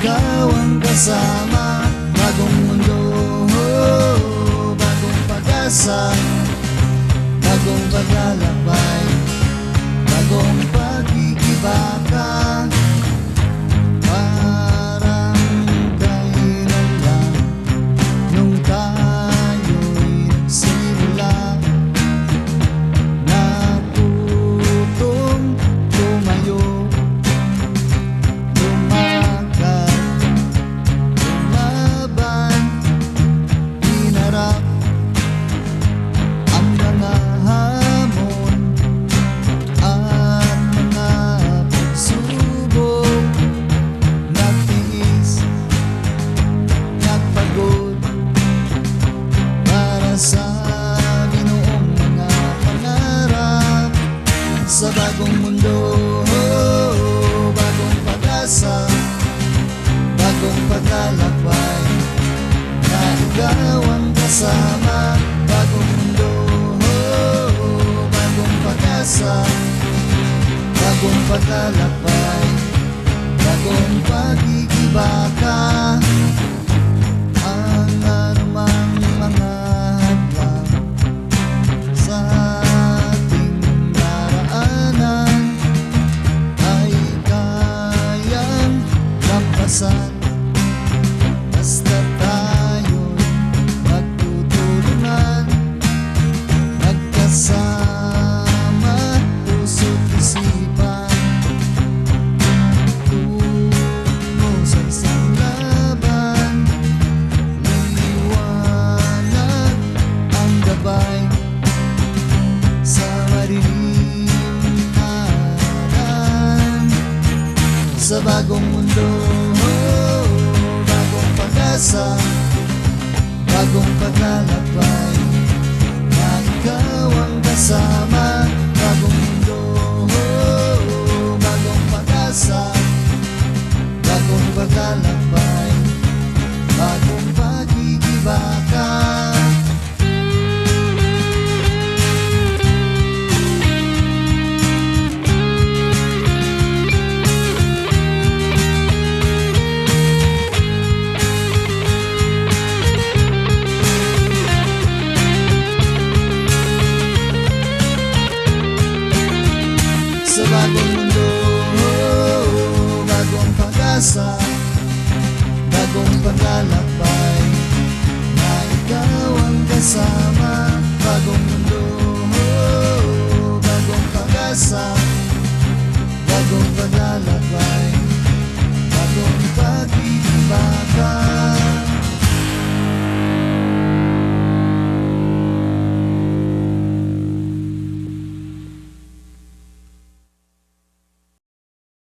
ikaw ang kasama. Bagong mundo, bagong pag-asa, bagong paglalakbay, bagong pagkikibaka. Parang kailan lang nung tayo'y nagsimula, natutong tumayo, lumakad, lumaban, hinarap ang mga hamon at mga pagsubok. Nagtiis, nagpagod para sa ginoong mga pangarap. Sa bagong mundo, bagong pag-asa, bagong paglalakbay, na ikaw ang kasama. Bagong mundo, bagong pag-asa, bagong paglalakbay, bagong pagkikibaka. Ang anumang mga hadlang sa ating daraanan ay kayang lampasan, basta tayo'y magtutulungan, magkasama, puso't isipan, tungo sa isang laban. Liwanag ang gabay sa madilim na daan. Sa bagong mundo, bagong pag-asa, bagong paglalakbay, na ikaw ang kasama. Bagong mundo, bagong pag-asa, bagong paglalakbay, bagong pagkikibaka. Sa bagong mundo, bagong pag-asa, bagong paglalakbay, na ikaw ang kasama.